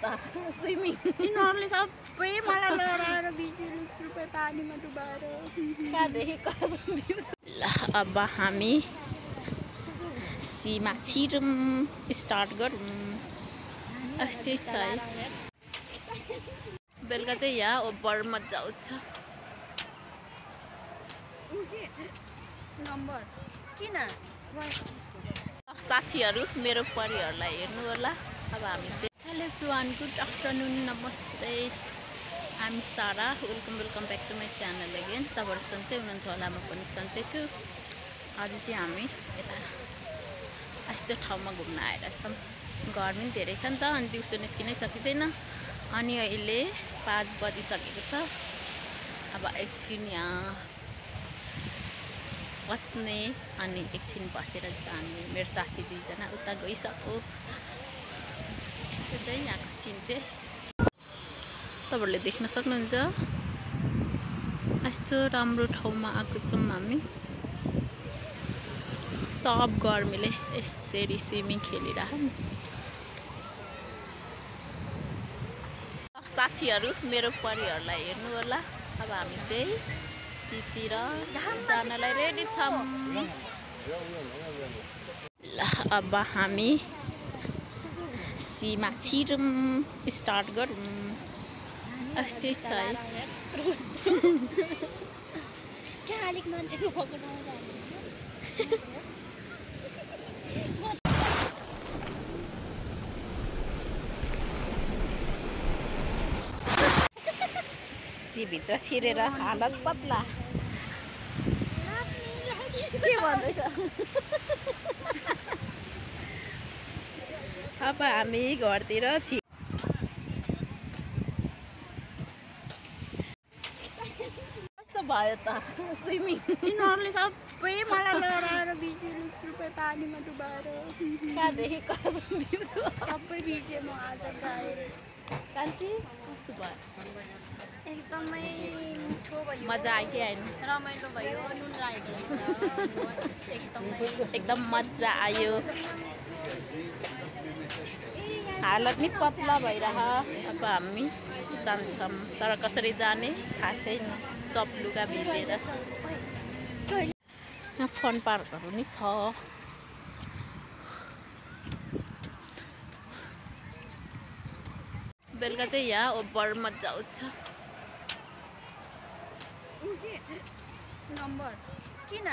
त स्विमिङ यिनीहरूले सबै मलाई लडाएर 20 रुपियाँ पानीमा डुबाएर ल अब हामी सीमा छिरौँ स्टार्ट गरौँ यस्तै छ है बेलुका चाहिँ यहाँ ओभर मजा आउँछ नम्बर किन साथीहरू मेरो परिवारलाई हेर्नु होला अब हामी चाहिँ हेलो एभ्रीवान गुड आफ्टरनुन नमस्ते I'm Sara welcome back to my channel again तपाईँहरू सन्चै हुनुहुन्छ होला म पनि सन्चै छु आज चाहिँ हामी यता यस्तो ठाउँमा घुम्न आएर छौँ गर्मी पनि धेरै छ नि त अनि दिउँसो निस्किनै सकिँदैन अनि अहिले 5 बजिसकेको छ अब एकछिन यहाँ बस्ने अनि एकछिन बसेर जाने मेरो साथी दुईजना उता गइसक्यो यस्तो चाहिँ यहाँको सिन चाहिँ तपाईँहरूले देख्न सक्नुहुन्छ यस्तो राम्रो ठाउँमा आएको छौँ हामी सब गर्मीले यसरी स्विमिङ खेलिरह साथीहरू मेरो परिवारलाई हेर्नु होला अब हामी चाहिँ सीतिर जानलाई रेडी छौँ ल अब हामी सीमा छिरौँ स्टार्ट गरौँ यस्तै छ है अलिक मान्छे भित्र छिरेर हालत पत्ला के भन्दैछ अब हामी घरतिर छि कस्तो भयो त स्विमिङ यिनीहरूले सबै मलाई लडाएर 20 रुपियाँ पानीमा डुबाएर कहाँदेखि सबै भिजे म आज गाएँ कान्छी कस्तो भयो एकदमै मिठो भयो मजा आयो कि आएन रमाइलो भयो नुन लागेको एकदम मजा आयो हालत नि पतला भइरह अब हामी जान्छौँ तर कसरी जाने थाहा छैन सब लुगा भिजेर यहाँ फन पार्कहरू नि छ बेलुका चाहिँ यहाँ ओभर मजा आउँछ नम्बर किन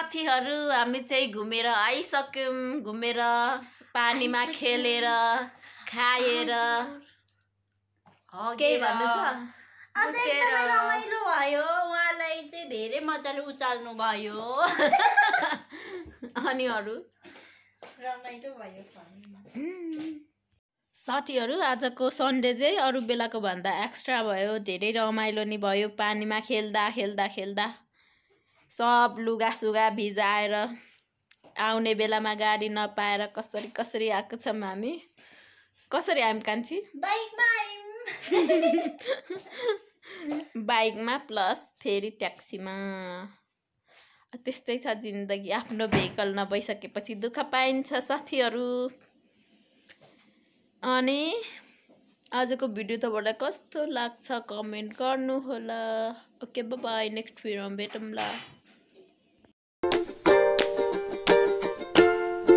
साथीहरू हामी चाहिँ घुमेर आइसक्यौँ घुमेर पानीमा खेलेर खाएर केही भन्नु छ अझै एकदमै रमाइलो भयो उहाँलाई चाहिँ धेरै मजाले उचाल्नु भयो अनि अरू रमाइलो भयो साथीहरू आजको सन्डे चाहिँ अरू बेलाको भन्दा एक्स्ट्रा भयो धेरै रमाइलो नि भयो पानीमा खेल्दा खेल्दा खेल्दा सब लुगासुगा भिजाएर आउने बेलामा गाडी नपाएर कसरी कसरी आएको छौँ हामी कसरी आयौँ कान्छी बाइकमा बाइकमा प्लस फेरि ट्याक्सीमा त्यस्तै छ जिन्दगी आफ्नो भेहिकल नभइसकेपछि दुःख पाइन्छ साथीहरू अनि आजको भिडियो तपाईँलाई कस्तो लाग्छ कमेन्ट गर्नु होला ओके बाई नेक्स्ट भिडियोमा भेटौँला